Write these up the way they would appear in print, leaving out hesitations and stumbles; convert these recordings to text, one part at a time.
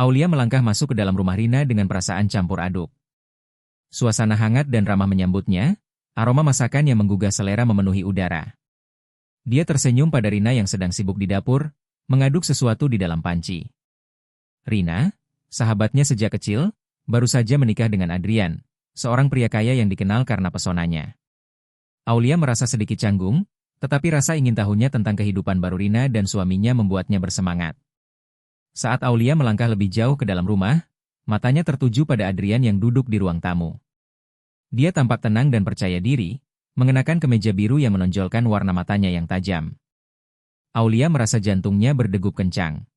Aulia melangkah masuk ke dalam rumah Rina dengan perasaan campur aduk. Suasana hangat dan ramah menyambutnya, aroma masakan yang menggugah selera memenuhi udara. Dia tersenyum pada Rina yang sedang sibuk di dapur, mengaduk sesuatu di dalam panci. Rina, sahabatnya sejak kecil, baru saja menikah dengan Adrian, seorang pria kaya yang dikenal karena pesonanya. Aulia merasa sedikit canggung, tetapi rasa ingin tahunya tentang kehidupan baru Rina dan suaminya membuatnya bersemangat. Saat Aulia melangkah lebih jauh ke dalam rumah, matanya tertuju pada Adrian yang duduk di ruang tamu. Dia tampak tenang dan percaya diri, mengenakan kemeja biru yang menonjolkan warna matanya yang tajam. Aulia merasa jantungnya berdegup kencang.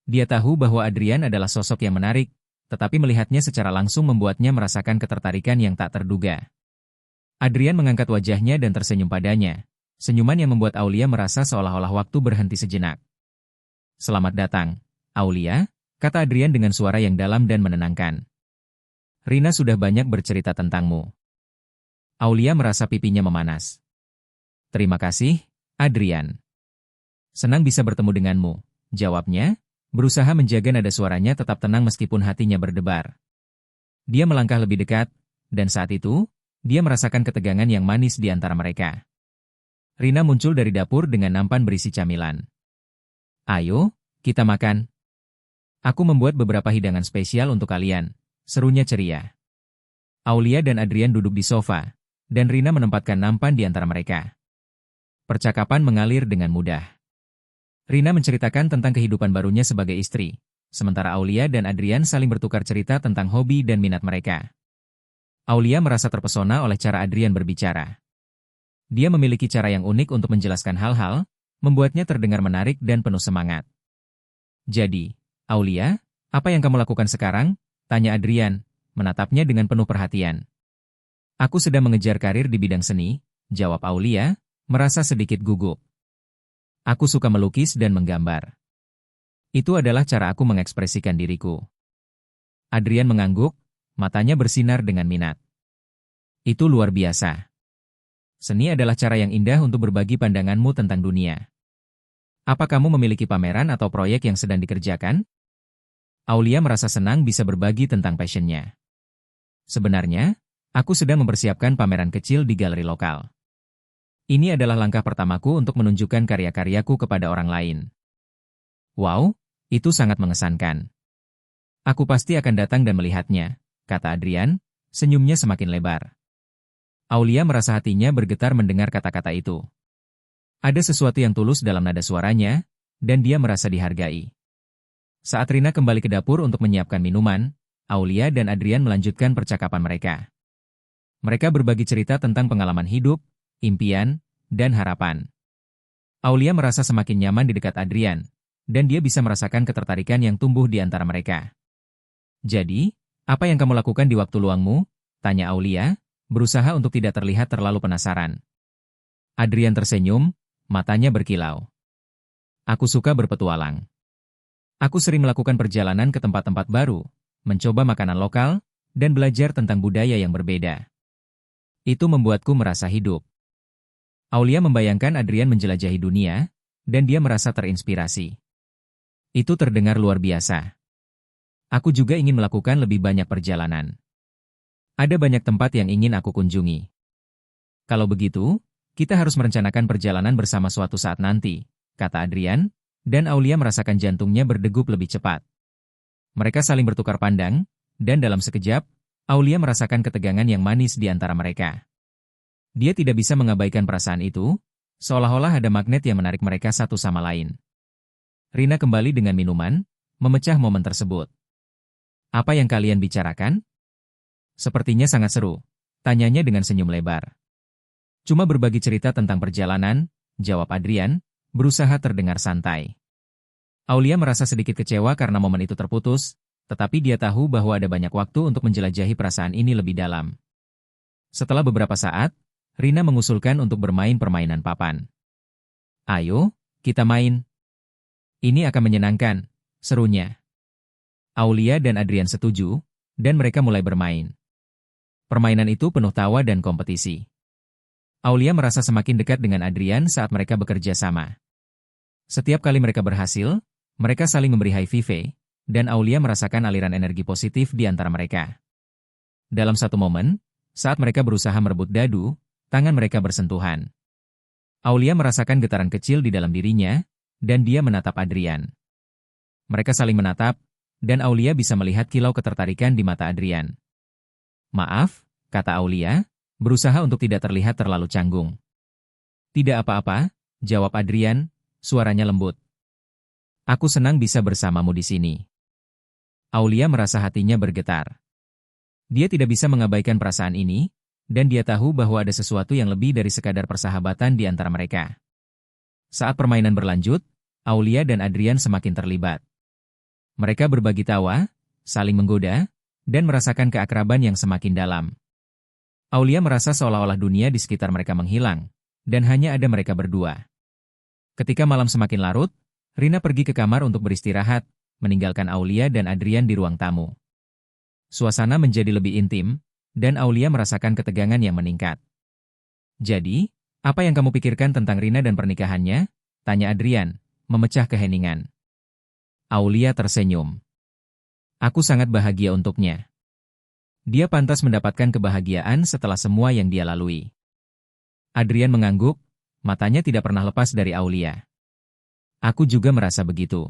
Dia tahu bahwa Adrian adalah sosok yang menarik, tetapi melihatnya secara langsung membuatnya merasakan ketertarikan yang tak terduga. Adrian mengangkat wajahnya dan tersenyum padanya, senyuman yang membuat Aulia merasa seolah-olah waktu berhenti sejenak. "Selamat datang, Aulia," kata Adrian dengan suara yang dalam dan menenangkan. "Rina sudah banyak bercerita tentangmu." Aulia merasa pipinya memanas. "Terima kasih, Adrian. Senang bisa bertemu denganmu," jawabnya, berusaha menjaga nada suaranya tetap tenang meskipun hatinya berdebar. Dia melangkah lebih dekat, dan saat itu, dia merasakan ketegangan yang manis di antara mereka. Rina muncul dari dapur dengan nampan berisi camilan. "Ayo, kita makan. Aku membuat beberapa hidangan spesial untuk kalian," serunya ceria. Aulia dan Adrian duduk di sofa, dan Rina menempatkan nampan di antara mereka. Percakapan mengalir dengan mudah. Rina menceritakan tentang kehidupan barunya sebagai istri, sementara Aulia dan Adrian saling bertukar cerita tentang hobi dan minat mereka. Aulia merasa terpesona oleh cara Adrian berbicara. Dia memiliki cara yang unik untuk menjelaskan hal-hal, membuatnya terdengar menarik dan penuh semangat. "Jadi, Aulia, apa yang kamu lakukan sekarang?" tanya Adrian, menatapnya dengan penuh perhatian. "Aku sedang mengejar karir di bidang seni," jawab Aulia, merasa sedikit gugup. "Aku suka melukis dan menggambar. Itu adalah cara aku mengekspresikan diriku." Adrian mengangguk, matanya bersinar dengan minat. "Itu luar biasa. Seni adalah cara yang indah untuk berbagi pandanganmu tentang dunia. Apa kamu memiliki pameran atau proyek yang sedang dikerjakan?" Aulia merasa senang bisa berbagi tentang passionnya. "Sebenarnya, aku sedang mempersiapkan pameran kecil di galeri lokal. Ini adalah langkah pertamaku untuk menunjukkan karya-karyaku kepada orang lain." "Wow, itu sangat mengesankan. Aku pasti akan datang dan melihatnya," kata Adrian, senyumnya semakin lebar. Aulia merasa hatinya bergetar mendengar kata-kata itu. Ada sesuatu yang tulus dalam nada suaranya, dan dia merasa dihargai. Saat Rina kembali ke dapur untuk menyiapkan minuman, Aulia dan Adrian melanjutkan percakapan mereka. Mereka berbagi cerita tentang pengalaman hidup, impian, dan harapan. Aulia merasa semakin nyaman di dekat Adrian, dan dia bisa merasakan ketertarikan yang tumbuh di antara mereka. "Jadi, apa yang kamu lakukan di waktu luangmu?" tanya Aulia, berusaha untuk tidak terlihat terlalu penasaran. Adrian tersenyum, matanya berkilau. "Aku suka berpetualang. Aku sering melakukan perjalanan ke tempat-tempat baru, mencoba makanan lokal, dan belajar tentang budaya yang berbeda. Itu membuatku merasa hidup." Aulia membayangkan Adrian menjelajahi dunia, dan dia merasa terinspirasi. "Itu terdengar luar biasa. Aku juga ingin melakukan lebih banyak perjalanan. Ada banyak tempat yang ingin aku kunjungi. Kalau begitu, kita harus merencanakan perjalanan bersama suatu saat nanti," kata Adrian, dan Aulia merasakan jantungnya berdegup lebih cepat. Mereka saling bertukar pandang, dan dalam sekejap, Aulia merasakan ketegangan yang manis di antara mereka. Dia tidak bisa mengabaikan perasaan itu, seolah-olah ada magnet yang menarik mereka satu sama lain. Rina kembali dengan minuman, memecah momen tersebut. "Apa yang kalian bicarakan?" "Sepertinya sangat seru," tanyanya dengan senyum lebar. "Cuma berbagi cerita tentang perjalanan," jawab Adrian, berusaha terdengar santai. Aulia merasa sedikit kecewa karena momen itu terputus, tetapi dia tahu bahwa ada banyak waktu untuk menjelajahi perasaan ini lebih dalam. Setelah beberapa saat, Rina mengusulkan untuk bermain permainan papan. "Ayo, kita main. Ini akan menyenangkan," serunya. Aulia dan Adrian setuju, dan mereka mulai bermain. Permainan itu penuh tawa dan kompetisi. Aulia merasa semakin dekat dengan Adrian saat mereka bekerja sama. Setiap kali mereka berhasil, mereka saling memberi high five, dan Aulia merasakan aliran energi positif di antara mereka. Dalam satu momen, saat mereka berusaha merebut dadu, tangan mereka bersentuhan. Aulia merasakan getaran kecil di dalam dirinya, dan dia menatap Adrian. Mereka saling menatap, dan Aulia bisa melihat kilau ketertarikan di mata Adrian. "Maaf," kata Aulia, berusaha untuk tidak terlihat terlalu canggung. "Tidak apa-apa," jawab Adrian, suaranya lembut. "Aku senang bisa bersamamu di sini." Aulia merasa hatinya bergetar. Dia tidak bisa mengabaikan perasaan ini, dan dia tahu bahwa ada sesuatu yang lebih dari sekadar persahabatan di antara mereka. Saat permainan berlanjut, Aulia dan Adrian semakin terlibat. Mereka berbagi tawa, saling menggoda, dan merasakan keakraban yang semakin dalam. Aulia merasa seolah-olah dunia di sekitar mereka menghilang, dan hanya ada mereka berdua. Ketika malam semakin larut, Rina pergi ke kamar untuk beristirahat, meninggalkan Aulia dan Adrian di ruang tamu. Suasana menjadi lebih intim, dan Aulia merasakan ketegangan yang meningkat. "Jadi, apa yang kamu pikirkan tentang Rina dan pernikahannya?" tanya Adrian, memecah keheningan. Aulia tersenyum. "Aku sangat bahagia untuknya. Dia pantas mendapatkan kebahagiaan setelah semua yang dia lalui." Adrian mengangguk, matanya tidak pernah lepas dari Aulia. "Aku juga merasa begitu.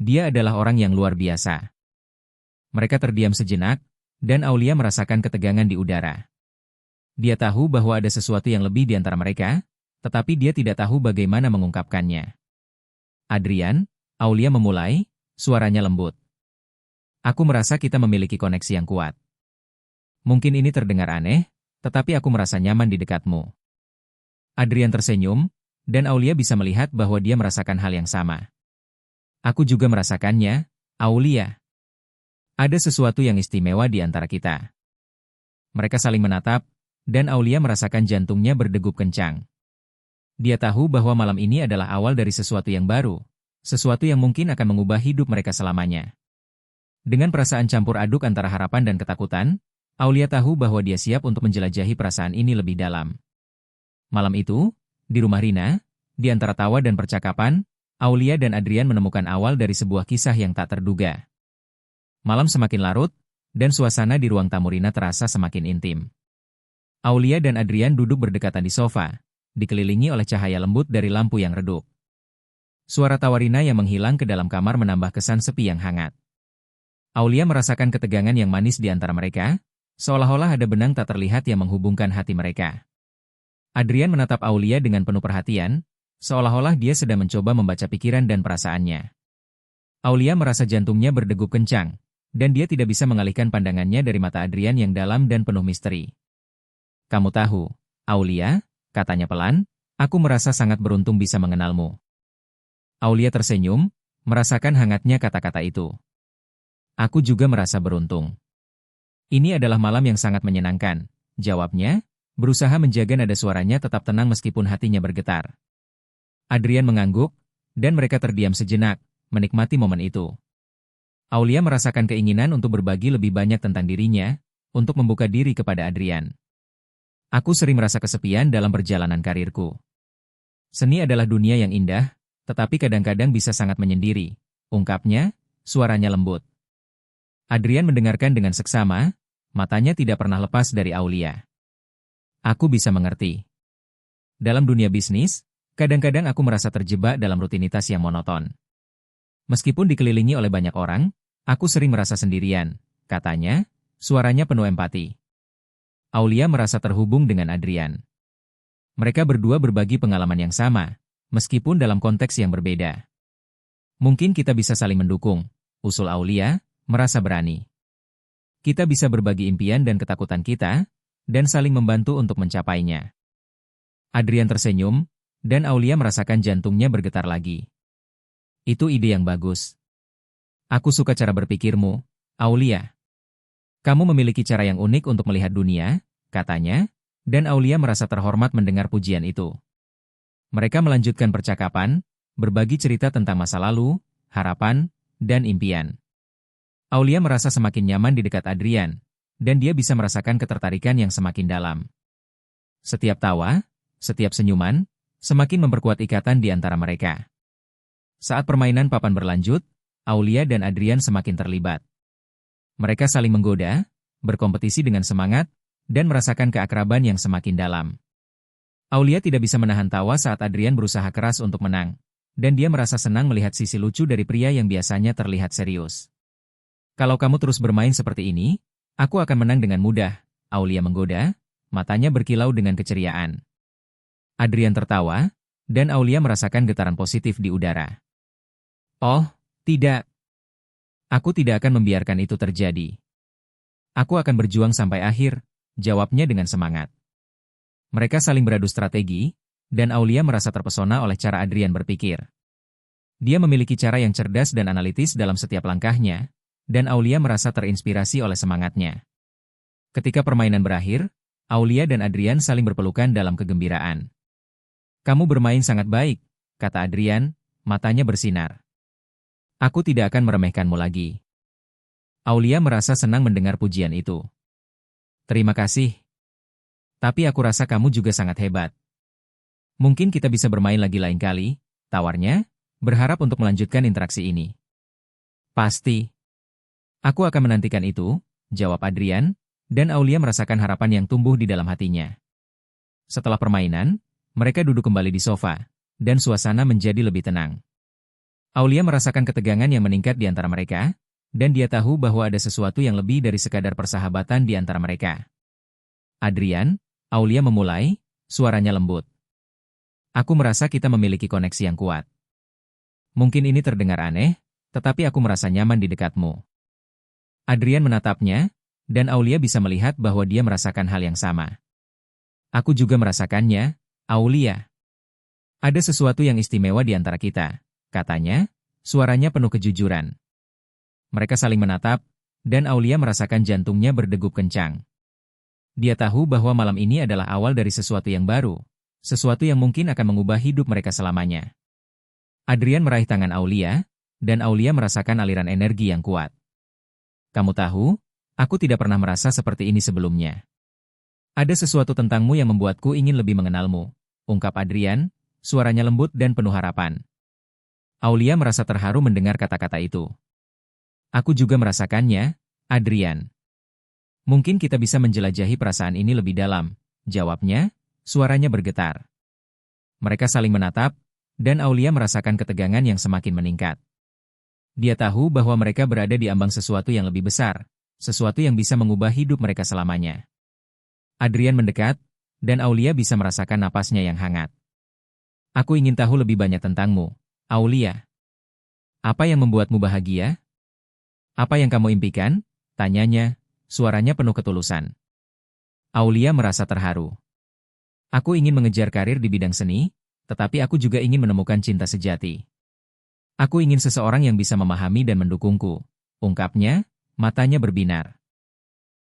Dia adalah orang yang luar biasa." Mereka terdiam sejenak, dan Aulia merasakan ketegangan di udara. Dia tahu bahwa ada sesuatu yang lebih di antara mereka, tetapi dia tidak tahu bagaimana mengungkapkannya. "Adrian," Aulia memulai, suaranya lembut. "Aku merasa kita memiliki koneksi yang kuat. Mungkin ini terdengar aneh, tetapi aku merasa nyaman di dekatmu." Adrian tersenyum, dan Aulia bisa melihat bahwa dia merasakan hal yang sama. "Aku juga merasakannya, Aulia. Ada sesuatu yang istimewa di antara kita." Mereka saling menatap, dan Aulia merasakan jantungnya berdegup kencang. Dia tahu bahwa malam ini adalah awal dari sesuatu yang baru, sesuatu yang mungkin akan mengubah hidup mereka selamanya. Dengan perasaan campur aduk antara harapan dan ketakutan, Aulia tahu bahwa dia siap untuk menjelajahi perasaan ini lebih dalam. Malam itu, di rumah Rina, di antara tawa dan percakapan, Aulia dan Adrian menemukan awal dari sebuah kisah yang tak terduga. Malam semakin larut, dan suasana di ruang tamu Rina terasa semakin intim. Aulia dan Adrian duduk berdekatan di sofa, dikelilingi oleh cahaya lembut dari lampu yang redup. Suara tawa Rina yang menghilang ke dalam kamar menambah kesan sepi yang hangat. Aulia merasakan ketegangan yang manis di antara mereka, seolah-olah ada benang tak terlihat yang menghubungkan hati mereka. Adrian menatap Aulia dengan penuh perhatian, seolah-olah dia sedang mencoba membaca pikiran dan perasaannya. Aulia merasa jantungnya berdegup kencang, dan dia tidak bisa mengalihkan pandangannya dari mata Adrian yang dalam dan penuh misteri. "Kamu tahu, Aulia," katanya pelan, "aku merasa sangat beruntung bisa mengenalmu." Aulia tersenyum, merasakan hangatnya kata-kata itu. "Aku juga merasa beruntung. Ini adalah malam yang sangat menyenangkan," jawabnya, berusaha menjaga nada suaranya tetap tenang meskipun hatinya bergetar. Adrian mengangguk, dan mereka terdiam sejenak, menikmati momen itu. Aulia merasakan keinginan untuk berbagi lebih banyak tentang dirinya, untuk membuka diri kepada Adrian. "Aku sering merasa kesepian dalam perjalanan karirku. Seni adalah dunia yang indah, tetapi kadang-kadang bisa sangat menyendiri," ungkapnya, suaranya lembut. Adrian mendengarkan dengan seksama, matanya tidak pernah lepas dari Aulia. "Aku bisa mengerti. Dalam dunia bisnis, kadang-kadang aku merasa terjebak dalam rutinitas yang monoton. Meskipun dikelilingi oleh banyak orang, aku sering merasa sendirian," katanya, suaranya penuh empati. Aulia merasa terhubung dengan Adrian. Mereka berdua berbagi pengalaman yang sama, meskipun dalam konteks yang berbeda. "Mungkin kita bisa saling mendukung," usul Aulia, merasa berani. "Kita bisa berbagi impian dan ketakutan kita, dan saling membantu untuk mencapainya." Adrian tersenyum, dan Aulia merasakan jantungnya bergetar lagi. "Itu ide yang bagus. Aku suka cara berpikirmu, Aulia. Kamu memiliki cara yang unik untuk melihat dunia," katanya, dan Aulia merasa terhormat mendengar pujian itu. Mereka melanjutkan percakapan, berbagi cerita tentang masa lalu, harapan, dan impian. Aulia merasa semakin nyaman di dekat Adrian, dan dia bisa merasakan ketertarikan yang semakin dalam. Setiap tawa, setiap senyuman, semakin memperkuat ikatan di antara mereka. Saat permainan papan berlanjut, Aulia dan Adrian semakin terlibat. Mereka saling menggoda, berkompetisi dengan semangat, dan merasakan keakraban yang semakin dalam. Aulia tidak bisa menahan tawa saat Adrian berusaha keras untuk menang, dan dia merasa senang melihat sisi lucu dari pria yang biasanya terlihat serius. Kalau kamu terus bermain seperti ini, aku akan menang dengan mudah, Aulia menggoda, matanya berkilau dengan keceriaan. Adrian tertawa, dan Aulia merasakan getaran positif di udara. Oh, tidak. Aku tidak akan membiarkan itu terjadi. Aku akan berjuang sampai akhir, jawabnya dengan semangat. Mereka saling beradu strategi, dan Aulia merasa terpesona oleh cara Adrian berpikir. Dia memiliki cara yang cerdas dan analitis dalam setiap langkahnya, dan Aulia merasa terinspirasi oleh semangatnya. Ketika permainan berakhir, Aulia dan Adrian saling berpelukan dalam kegembiraan. Kamu bermain sangat baik, kata Adrian, matanya bersinar. Aku tidak akan meremehkanmu lagi. Aulia merasa senang mendengar pujian itu. Terima kasih. Tapi aku rasa kamu juga sangat hebat. Mungkin kita bisa bermain lagi lain kali, tawarnya, berharap untuk melanjutkan interaksi ini. Pasti. Aku akan menantikan itu, jawab Adrian, dan Aulia merasakan harapan yang tumbuh di dalam hatinya. Setelah permainan, mereka duduk kembali di sofa, dan suasana menjadi lebih tenang. Aulia merasakan ketegangan yang meningkat di antara mereka, dan dia tahu bahwa ada sesuatu yang lebih dari sekadar persahabatan di antara mereka. Adrian, Aulia memulai, suaranya lembut. Aku merasa kita memiliki koneksi yang kuat. Mungkin ini terdengar aneh, tetapi aku merasa nyaman di dekatmu. Adrian menatapnya, dan Aulia bisa melihat bahwa dia merasakan hal yang sama. Aku juga merasakannya, Aulia. Ada sesuatu yang istimewa di antara kita, katanya, suaranya penuh kejujuran. Mereka saling menatap, dan Aulia merasakan jantungnya berdegup kencang. Dia tahu bahwa malam ini adalah awal dari sesuatu yang baru, sesuatu yang mungkin akan mengubah hidup mereka selamanya. Adrian meraih tangan Aulia, dan Aulia merasakan aliran energi yang kuat. Kamu tahu, aku tidak pernah merasa seperti ini sebelumnya. Ada sesuatu tentangmu yang membuatku ingin lebih mengenalmu, ungkap Adrian, suaranya lembut dan penuh harapan. Aulia merasa terharu mendengar kata-kata itu. Aku juga merasakannya, Adrian. Mungkin kita bisa menjelajahi perasaan ini lebih dalam, jawabnya, suaranya bergetar. Mereka saling menatap, dan Aulia merasakan ketegangan yang semakin meningkat. Dia tahu bahwa mereka berada di ambang sesuatu yang lebih besar, sesuatu yang bisa mengubah hidup mereka selamanya. Adrian mendekat, dan Aulia bisa merasakan napasnya yang hangat. Aku ingin tahu lebih banyak tentangmu, Aulia. Apa yang membuatmu bahagia? Apa yang kamu impikan? Tanyanya, suaranya penuh ketulusan. Aulia merasa terharu. Aku ingin mengejar karir di bidang seni, tetapi aku juga ingin menemukan cinta sejati. Aku ingin seseorang yang bisa memahami dan mendukungku, ungkapnya, matanya berbinar.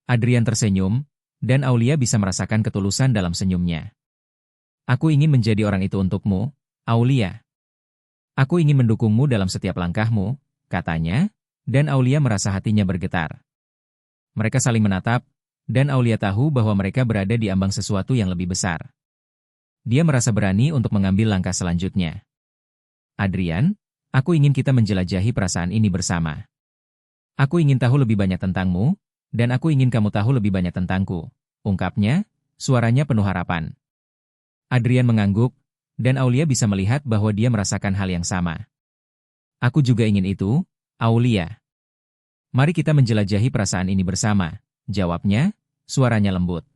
Adrian tersenyum, dan Aulia bisa merasakan ketulusan dalam senyumnya. Aku ingin menjadi orang itu untukmu, Aulia. Aku ingin mendukungmu dalam setiap langkahmu, katanya, dan Aulia merasa hatinya bergetar. Mereka saling menatap, dan Aulia tahu bahwa mereka berada di ambang sesuatu yang lebih besar. Dia merasa berani untuk mengambil langkah selanjutnya. Adrian, aku ingin kita menjelajahi perasaan ini bersama. Aku ingin tahu lebih banyak tentangmu, dan aku ingin kamu tahu lebih banyak tentangku, ungkapnya, suaranya penuh harapan. Adrian mengangguk, dan Aulia bisa melihat bahwa dia merasakan hal yang sama. Aku juga ingin itu, Aulia. Mari kita menjelajahi perasaan ini bersama, jawabnya, suaranya lembut.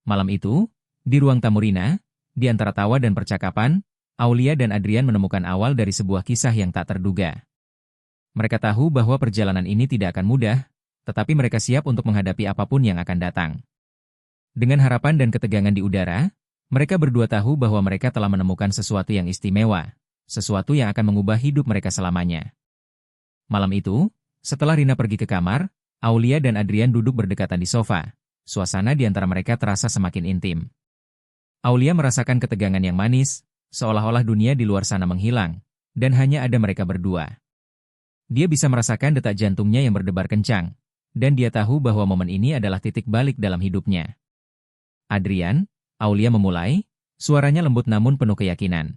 Malam itu, di ruang tamu Rina, di antara tawa dan percakapan, Aulia dan Adrian menemukan awal dari sebuah kisah yang tak terduga. Mereka tahu bahwa perjalanan ini tidak akan mudah, tetapi mereka siap untuk menghadapi apapun yang akan datang. Dengan harapan dan ketegangan di udara, mereka berdua tahu bahwa mereka telah menemukan sesuatu yang istimewa, sesuatu yang akan mengubah hidup mereka selamanya. Malam itu, setelah Rina pergi ke kamar, Aulia dan Adrian duduk berdekatan di sofa. Suasana di antara mereka terasa semakin intim. Aulia merasakan ketegangan yang manis, seolah-olah dunia di luar sana menghilang, dan hanya ada mereka berdua. Dia bisa merasakan detak jantungnya yang berdebar kencang, dan dia tahu bahwa momen ini adalah titik balik dalam hidupnya. Adrian, Aulia memulai, suaranya lembut namun penuh keyakinan.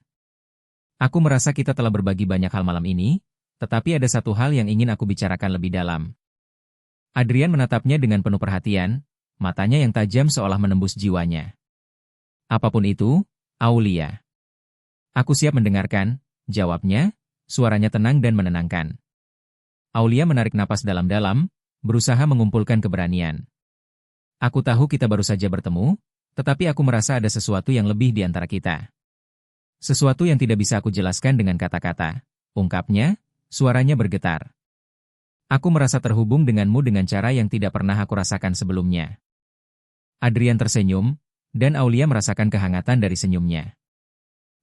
Aku merasa kita telah berbagi banyak hal malam ini, Tetapi ada satu hal yang ingin aku bicarakan lebih dalam. Adrian menatapnya dengan penuh perhatian, matanya yang tajam seolah menembus jiwanya. Apapun itu, Aulia. Aku siap mendengarkan, jawabnya, suaranya tenang dan menenangkan. Aulia menarik napas dalam-dalam, berusaha mengumpulkan keberanian. Aku tahu kita baru saja bertemu, tetapi aku merasa ada sesuatu yang lebih di antara kita. Sesuatu yang tidak bisa aku jelaskan dengan kata-kata, ungkapnya, suaranya bergetar. Aku merasa terhubung denganmu dengan cara yang tidak pernah aku rasakan sebelumnya. Adrian tersenyum, dan Aulia merasakan kehangatan dari senyumnya.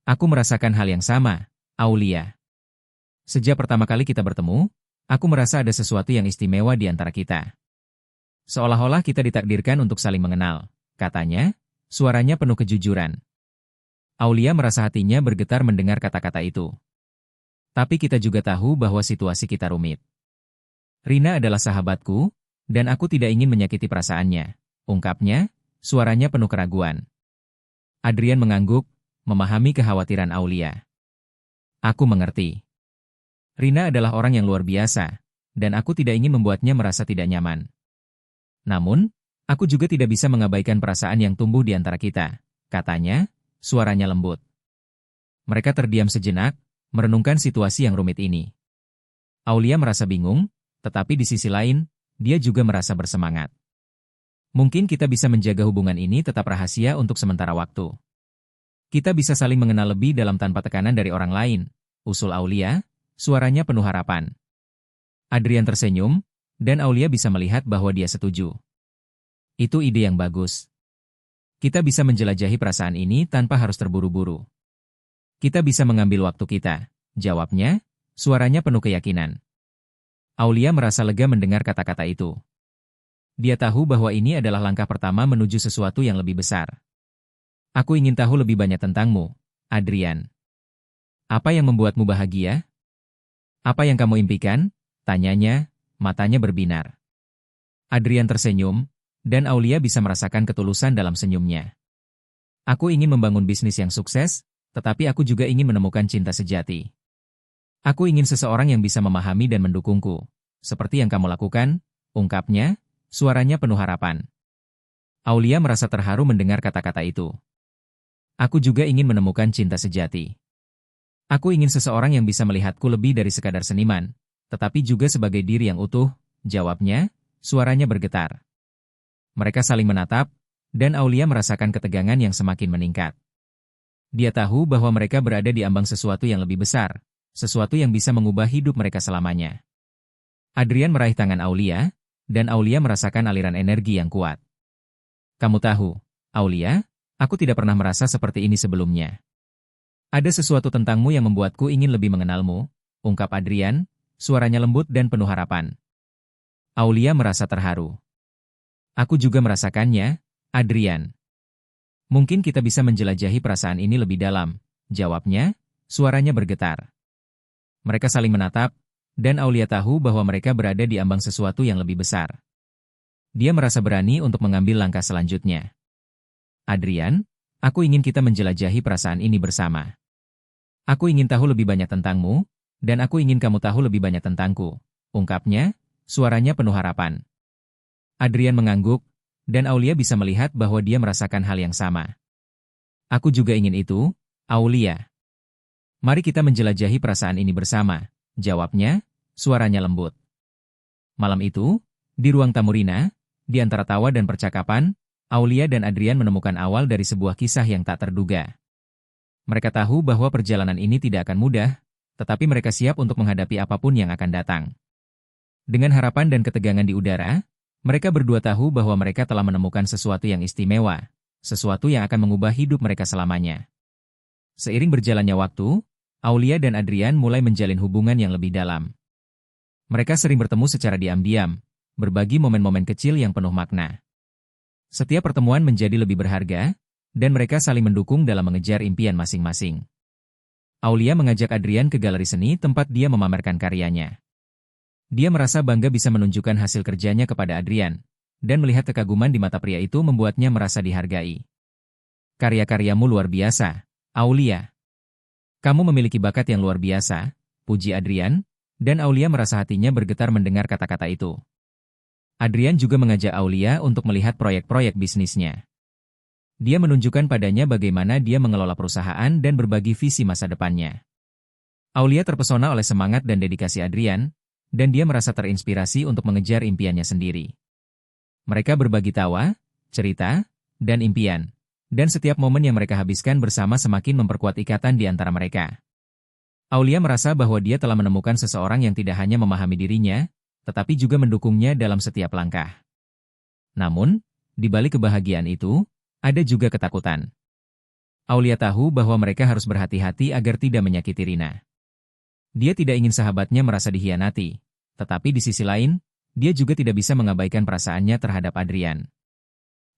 Aku merasakan hal yang sama, Aulia. Sejak pertama kali kita bertemu, aku merasa ada sesuatu yang istimewa di antara kita. Seolah-olah kita ditakdirkan untuk saling mengenal, katanya, suaranya penuh kejujuran. Aulia merasa hatinya bergetar mendengar kata-kata itu. Tapi kita juga tahu bahwa situasi kita rumit. Rina adalah sahabatku, dan aku tidak ingin menyakiti perasaannya, ungkapnya, suaranya penuh keraguan. Adrian mengangguk, memahami kekhawatiran Aulia. Aku mengerti. Rina adalah orang yang luar biasa, dan aku tidak ingin membuatnya merasa tidak nyaman. Namun, aku juga tidak bisa mengabaikan perasaan yang tumbuh di antara kita, katanya, suaranya lembut. Mereka terdiam sejenak, merenungkan situasi yang rumit ini. Aulia merasa bingung, tetapi di sisi lain, dia juga merasa bersemangat. Mungkin kita bisa menjaga hubungan ini tetap rahasia untuk sementara waktu. Kita bisa saling mengenal lebih dalam tanpa tekanan dari orang lain, usul Aulia, suaranya penuh harapan. Adrian tersenyum, dan Aulia bisa melihat bahwa dia setuju. Itu ide yang bagus. Kita bisa menjelajahi perasaan ini tanpa harus terburu-buru. Kita bisa mengambil waktu kita, jawabnya, suaranya penuh keyakinan. Aulia merasa lega mendengar kata-kata itu. Dia tahu bahwa ini adalah langkah pertama menuju sesuatu yang lebih besar. Aku ingin tahu lebih banyak tentangmu, Adrian. Apa yang membuatmu bahagia? Apa yang kamu impikan? Tanyanya, matanya berbinar. Adrian tersenyum, dan Aulia bisa merasakan ketulusan dalam senyumnya. Aku ingin membangun bisnis yang sukses, tetapi aku juga ingin menemukan cinta sejati. Aku ingin seseorang yang bisa memahami dan mendukungku, seperti yang kamu lakukan, ungkapnya, suaranya penuh harapan. Aulia merasa terharu mendengar kata-kata itu. Aku juga ingin menemukan cinta sejati. Aku ingin seseorang yang bisa melihatku lebih dari sekadar seniman, tetapi juga sebagai diri yang utuh, jawabnya, suaranya bergetar. Mereka saling menatap, dan Aulia merasakan ketegangan yang semakin meningkat. Dia tahu bahwa mereka berada di ambang sesuatu yang lebih besar, sesuatu yang bisa mengubah hidup mereka selamanya. Adrian meraih tangan Aulia, dan Aulia merasakan aliran energi yang kuat. Kamu tahu, Aulia, aku tidak pernah merasa seperti ini sebelumnya. Ada sesuatu tentangmu yang membuatku ingin lebih mengenalmu, ungkap Adrian, suaranya lembut dan penuh harapan. Aulia merasa terharu. Aku juga merasakannya, Adrian. Mungkin kita bisa menjelajahi perasaan ini lebih dalam, jawabnya, suaranya bergetar. Mereka saling menatap, dan Aulia tahu bahwa mereka berada di ambang sesuatu yang lebih besar. Dia merasa berani untuk mengambil langkah selanjutnya. Adrian, aku ingin kita menjelajahi perasaan ini bersama. Aku ingin tahu lebih banyak tentangmu, dan aku ingin kamu tahu lebih banyak tentangku, ungkapnya, suaranya penuh harapan. Adrian mengangguk, dan Aulia bisa melihat bahwa dia merasakan hal yang sama. Aku juga ingin itu, Aulia. Mari kita menjelajahi perasaan ini bersama, jawabnya, suaranya lembut. Malam itu, di ruang tamu Rina, di antara tawa dan percakapan, Aulia dan Adrian menemukan awal dari sebuah kisah yang tak terduga. Mereka tahu bahwa perjalanan ini tidak akan mudah, tetapi mereka siap untuk menghadapi apapun yang akan datang. Dengan harapan dan ketegangan di udara, mereka berdua tahu bahwa mereka telah menemukan sesuatu yang istimewa, sesuatu yang akan mengubah hidup mereka selamanya. Seiring berjalannya waktu, Aulia dan Adrian mulai menjalin hubungan yang lebih dalam. Mereka sering bertemu secara diam-diam, berbagi momen-momen kecil yang penuh makna. Setiap pertemuan menjadi lebih berharga, dan mereka saling mendukung dalam mengejar impian masing-masing. Aulia mengajak Adrian ke galeri seni tempat dia memamerkan karyanya. Dia merasa bangga bisa menunjukkan hasil kerjanya kepada Adrian, dan melihat kekaguman di mata pria itu membuatnya merasa dihargai. Karya-karyamu luar biasa, Aulia. Kamu memiliki bakat yang luar biasa, puji Adrian, Dan Aulia merasa hatinya bergetar mendengar kata-kata itu. Adrian juga mengajak Aulia untuk melihat proyek-proyek bisnisnya. Dia menunjukkan padanya bagaimana dia mengelola perusahaan dan berbagi visi masa depannya. Aulia terpesona oleh semangat dan dedikasi Adrian, dan dia merasa terinspirasi untuk mengejar impiannya sendiri. Mereka berbagi tawa, cerita, dan impian. Dan setiap momen yang mereka habiskan bersama semakin memperkuat ikatan di antara mereka. Aulia merasa bahwa dia telah menemukan seseorang yang tidak hanya memahami dirinya, tetapi juga mendukungnya dalam setiap langkah. Namun, di balik kebahagiaan itu, ada juga ketakutan. Aulia tahu bahwa mereka harus berhati-hati agar tidak menyakiti Rina. Dia tidak ingin sahabatnya merasa dikhianati, tetapi di sisi lain, dia juga tidak bisa mengabaikan perasaannya terhadap Adrian.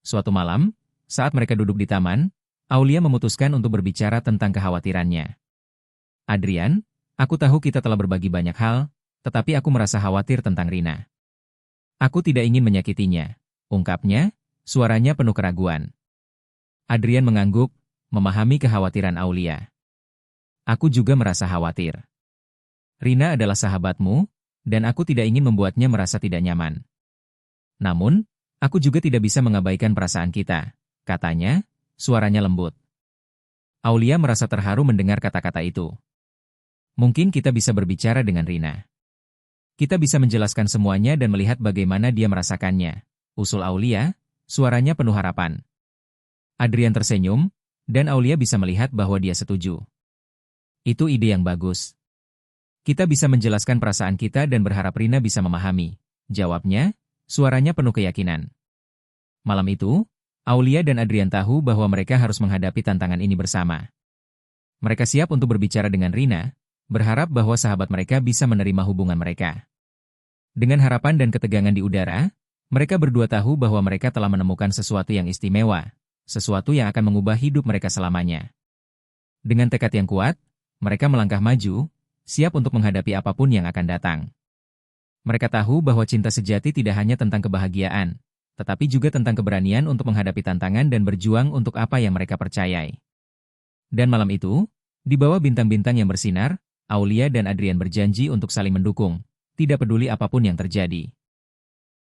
Suatu malam, saat mereka duduk di taman, Aulia memutuskan untuk berbicara tentang kekhawatirannya. Adrian, aku tahu kita telah berbagi banyak hal, tetapi aku merasa khawatir tentang Rina. Aku tidak ingin menyakitinya, ungkapnya, suaranya penuh keraguan. Adrian mengangguk, memahami kekhawatiran Aulia. Aku juga merasa khawatir. Rina adalah sahabatmu, dan aku tidak ingin membuatnya merasa tidak nyaman. Namun, aku juga tidak bisa mengabaikan perasaan kita, katanya, suaranya lembut. Aulia merasa terharu mendengar kata-kata itu. Mungkin kita bisa berbicara dengan Rina. Kita bisa menjelaskan semuanya dan melihat bagaimana dia merasakannya, usul Aulia, suaranya penuh harapan. Adrian tersenyum, dan Aulia bisa melihat bahwa dia setuju. Itu ide yang bagus. Kita bisa menjelaskan perasaan kita dan berharap Rina bisa memahami, jawabnya, suaranya penuh keyakinan. Malam itu, Aulia dan Adrian tahu bahwa mereka harus menghadapi tantangan ini bersama. Mereka siap untuk berbicara dengan Rina, berharap bahwa sahabat mereka bisa menerima hubungan mereka. Dengan harapan dan ketegangan di udara, mereka berdua tahu bahwa mereka telah menemukan sesuatu yang istimewa, sesuatu yang akan mengubah hidup mereka selamanya. Dengan tekad yang kuat, mereka melangkah maju, siap untuk menghadapi apapun yang akan datang. Mereka tahu bahwa cinta sejati tidak hanya tentang kebahagiaan, tetapi juga tentang keberanian untuk menghadapi tantangan dan berjuang untuk apa yang mereka percayai. Dan malam itu, di bawah bintang-bintang yang bersinar, Aulia dan Adrian berjanji untuk saling mendukung, tidak peduli apapun yang terjadi.